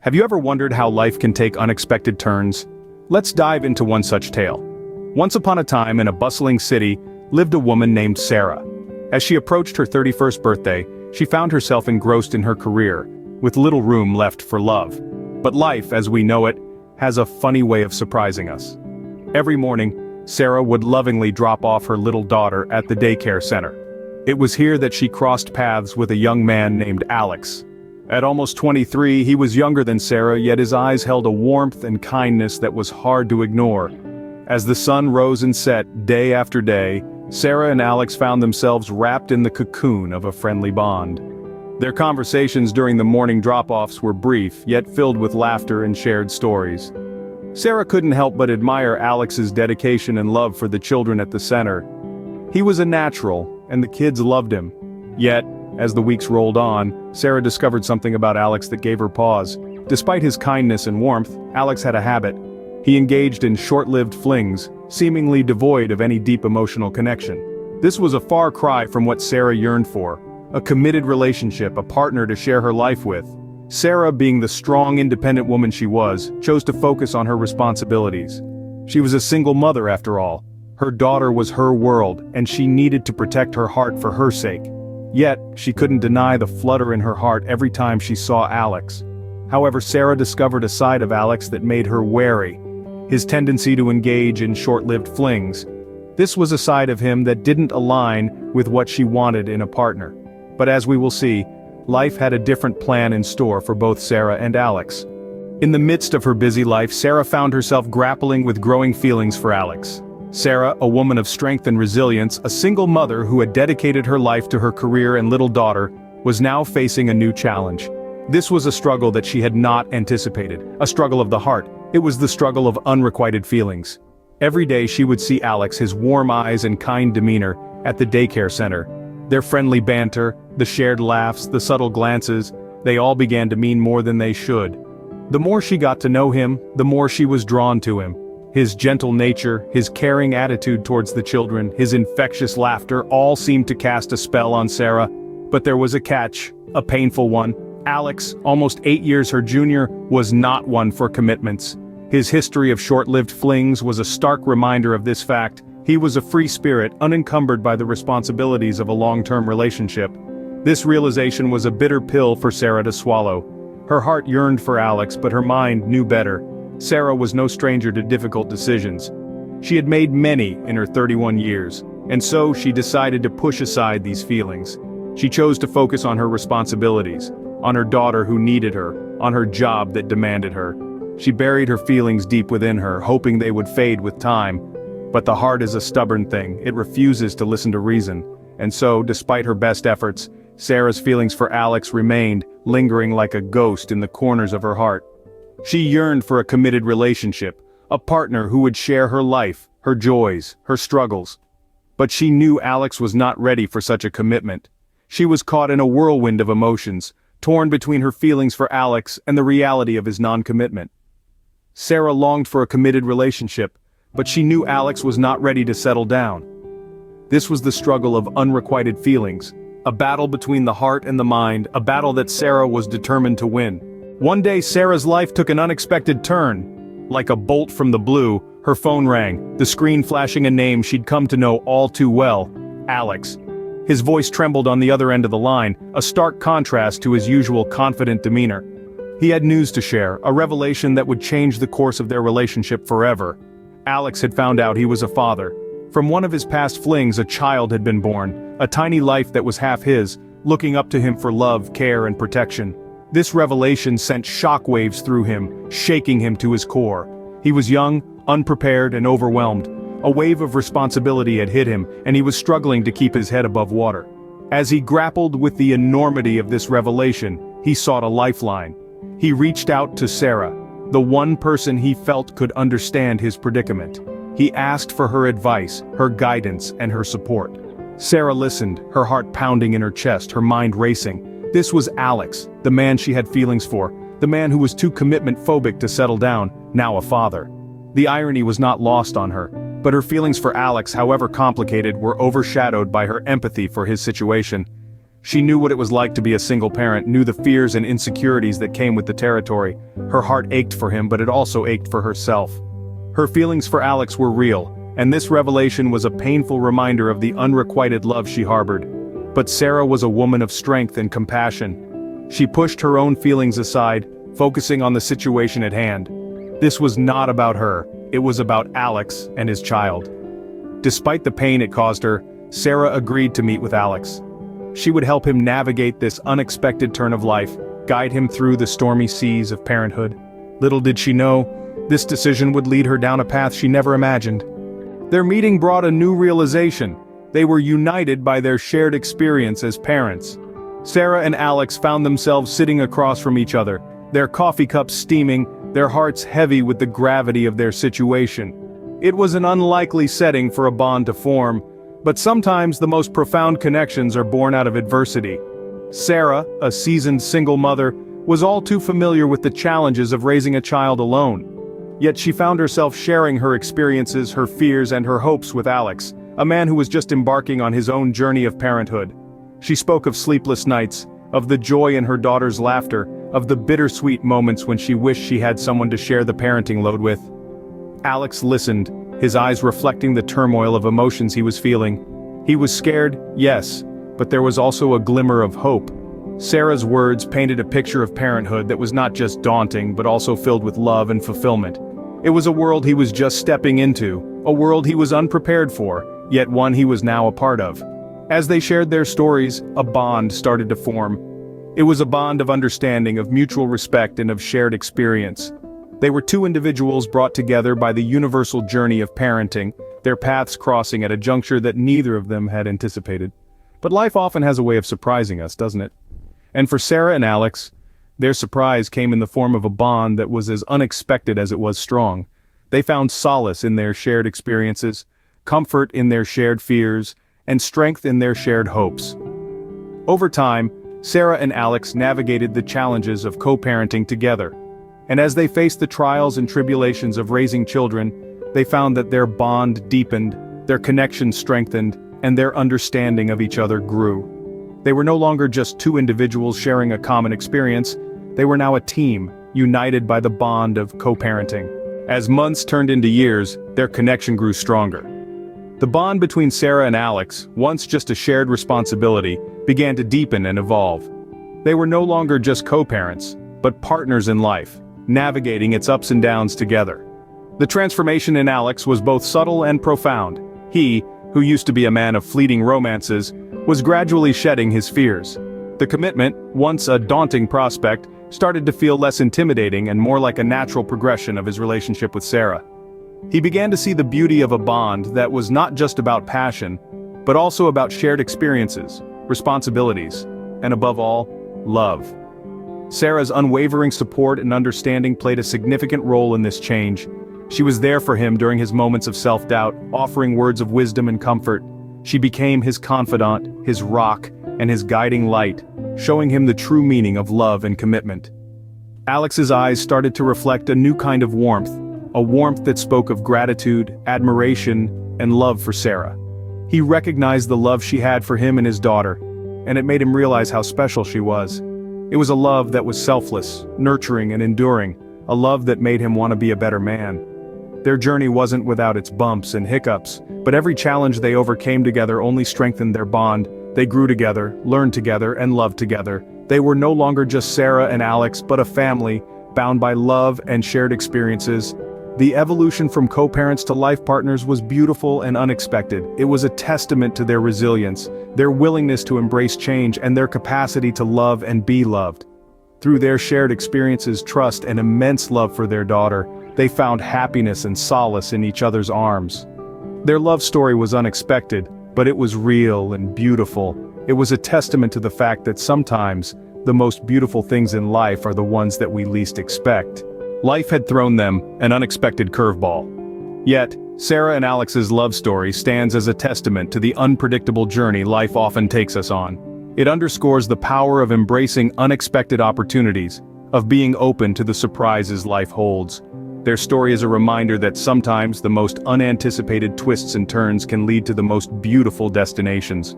Have you ever wondered how life can take unexpected turns? Let's dive into one such tale. Once upon a time in a bustling city lived a woman named Sarah. As she approached her 31st birthday, she found herself engrossed in her career, with little room left for love. But life, as we know it, has a funny way of surprising us. Every morning, Sarah would lovingly drop off her little daughter at the daycare center. It was here that she crossed paths with a young man named Alex. At almost 23, he was younger than Sarah, yet his eyes held a warmth and kindness that was hard to ignore. As the sun rose and set day after day, Sarah and Alex found themselves wrapped in the cocoon of a friendly bond. Their conversations during the morning drop-offs were brief, yet filled with laughter and shared stories. Sarah couldn't help but admire Alex's dedication and love for the children at the center. He was a natural, and the kids loved him. Yet, as the weeks rolled on, Sarah discovered something about Alex that gave her pause. Despite his kindness and warmth, Alex had a habit. He engaged in short-lived flings, seemingly devoid of any deep emotional connection. This was a far cry from what Sarah yearned for: a committed relationship, a partner to share her life with. Sarah, being the strong, independent woman she was, chose to focus on her responsibilities. She was a single mother after all. Her daughter was her world, and she needed to protect her heart for her sake. Yet, she couldn't deny the flutter in her heart every time she saw Alex. However, Sarah discovered a side of Alex that made her wary: his tendency to engage in short-lived flings. This was a side of him that didn't align with what she wanted in a partner. But as we will see, life had a different plan in store for both Sarah and Alex. In the midst of her busy life, Sarah found herself grappling with growing feelings for Alex. Sarah, a woman of strength and resilience, a single mother who had dedicated her life to her career and little daughter, was now facing a new challenge. This was a struggle that she had not anticipated, a struggle of the heart. It was the struggle of unrequited feelings. Every day she would see Alex, his warm eyes and kind demeanor, at the daycare center. Their friendly banter, the shared laughs, the subtle glances, they all began to mean more than they should. The more she got to know him, the more she was drawn to him. His gentle nature, his caring attitude towards the children, his infectious laughter, all seemed to cast a spell on Sarah. But there was a catch, a painful one. Alex, almost 8 years her junior, was not one for commitments. His history of short-lived flings was a stark reminder of this fact. He was a free spirit, unencumbered by the responsibilities of a long-term relationship. This realization was a bitter pill for Sarah to swallow. Her heart yearned for Alex, but her mind knew better. Sarah was no stranger to difficult decisions. She had made many in her 31 years, and so she decided to push aside these feelings. She chose to focus on her responsibilities, on her daughter who needed her, on her job that demanded her. She buried her feelings deep within her, hoping they would fade with time. But the heart is a stubborn thing. It refuses to listen to reason. And so, despite her best efforts, Sarah's feelings for Alex remained, lingering like a ghost in the corners of her heart. She yearned for a committed relationship, a partner who would share her life, her joys, her struggles. But she knew Alex was not ready for such a commitment. She was caught in a whirlwind of emotions, torn between her feelings for Alex and the reality of his non-commitment. Sarah longed for a committed relationship, but she knew Alex was not ready to settle down. This was the struggle of unrequited feelings, a battle between the heart and the mind, a battle that Sarah was determined to win. One day Sarah's life took an unexpected turn. Like a bolt from the blue, her phone rang, the screen flashing a name she'd come to know all too well: Alex. His voice trembled on the other end of the line, a stark contrast to his usual confident demeanor. He had news to share, a revelation that would change the course of their relationship forever. Alex had found out he was a father. From one of his past flings, a child had been born, a tiny life that was half his, looking up to him for love, care, and protection. This revelation sent shockwaves through him, shaking him to his core. He was young, unprepared, and overwhelmed. A wave of responsibility had hit him, and he was struggling to keep his head above water. As he grappled with the enormity of this revelation, he sought a lifeline. He reached out to Sarah, the one person he felt could understand his predicament. He asked for her advice, her guidance, and her support. Sarah listened, her heart pounding in her chest, her mind racing. This was Alex, the man she had feelings for, the man who was too commitment-phobic to settle down, now a father. The irony was not lost on her, but her feelings for Alex, however complicated, were overshadowed by her empathy for his situation. She knew what it was like to be a single parent, knew the fears and insecurities that came with the territory. Her heart ached for him, but it also ached for herself. Her feelings for Alex were real, and this revelation was a painful reminder of the unrequited love she harbored. But Sarah was a woman of strength and compassion. She pushed her own feelings aside, focusing on the situation at hand. This was not about her, it was about Alex and his child. Despite the pain it caused her, Sarah agreed to meet with Alex. She would help him navigate this unexpected turn of life, guide him through the stormy seas of parenthood. Little did she know, this decision would lead her down a path she never imagined. Their meeting brought a new realization. They were united by their shared experience as parents. Sarah and Alex found themselves sitting across from each other, their coffee cups steaming, their hearts heavy with the gravity of their situation. It was an unlikely setting for a bond to form, but sometimes the most profound connections are born out of adversity. Sarah, a seasoned single mother, was all too familiar with the challenges of raising a child alone. Yet she found herself sharing her experiences, her fears, and her hopes with Alex, a man who was just embarking on his own journey of parenthood. She spoke of sleepless nights, of the joy in her daughter's laughter, of the bittersweet moments when she wished she had someone to share the parenting load with. Alex listened, his eyes reflecting the turmoil of emotions he was feeling. He was scared, yes, but there was also a glimmer of hope. Sarah's words painted a picture of parenthood that was not just daunting but also filled with love and fulfillment. It was a world he was just stepping into, a world he was unprepared for, yet one he was now a part of. As they shared their stories, a bond started to form. It was a bond of understanding, of mutual respect, and of shared experience. They were two individuals brought together by the universal journey of parenting, their paths crossing at a juncture that neither of them had anticipated. But life often has a way of surprising us, doesn't it? And for Sarah and Alex, their surprise came in the form of a bond that was as unexpected as it was strong. They found solace in their shared experiences, comfort in their shared fears, and strength in their shared hopes. Over time, Sarah and Alex navigated the challenges of co-parenting together. And as they faced the trials and tribulations of raising children, they found that their bond deepened, their connection strengthened, and their understanding of each other grew. They were no longer just two individuals sharing a common experience, they were now a team, united by the bond of co-parenting. As months turned into years, their connection grew stronger. The bond between Sarah and Alex, once just a shared responsibility, began to deepen and evolve. They were no longer just co-parents, but partners in life, navigating its ups and downs together. The transformation in Alex was both subtle and profound. He, who used to be a man of fleeting romances, was gradually shedding his fears. The commitment, once a daunting prospect, started to feel less intimidating and more like a natural progression of his relationship with Sarah. He began to see the beauty of a bond that was not just about passion, but also about shared experiences, responsibilities, and above all, love. Sarah's unwavering support and understanding played a significant role in this change. She was there for him during his moments of self-doubt, offering words of wisdom and comfort. She became his confidant, his rock, and his guiding light, showing him the true meaning of love and commitment. Alex's eyes started to reflect a new kind of warmth, a warmth that spoke of gratitude, admiration, and love for Sarah. He recognized the love she had for him and his daughter, and it made him realize how special she was. It was a love that was selfless, nurturing, and enduring, a love that made him want to be a better man. Their journey wasn't without its bumps and hiccups, but every challenge they overcame together only strengthened their bond. They grew together, learned together, and loved together. They were no longer just Sarah and Alex, but a family, bound by love and shared experiences. The evolution from co-parents to life partners was beautiful and unexpected. It was a testament to their resilience, their willingness to embrace change, and their capacity to love and be loved. Through their shared experiences, trust, and immense love for their daughter, they found happiness and solace in each other's arms. Their love story was unexpected, but it was real and beautiful. It was a testament to the fact that sometimes, the most beautiful things in life are the ones that we least expect. Life had thrown them an unexpected curveball. Yet, Sarah and Alex's love story stands as a testament to the unpredictable journey life often takes us on. It underscores the power of embracing unexpected opportunities, of being open to the surprises life holds. Their story is a reminder that sometimes the most unanticipated twists and turns can lead to the most beautiful destinations.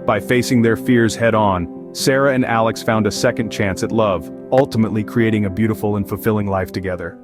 By facing their fears head-on, Sarah and Alex found a second chance at love, ultimately creating a beautiful and fulfilling life together.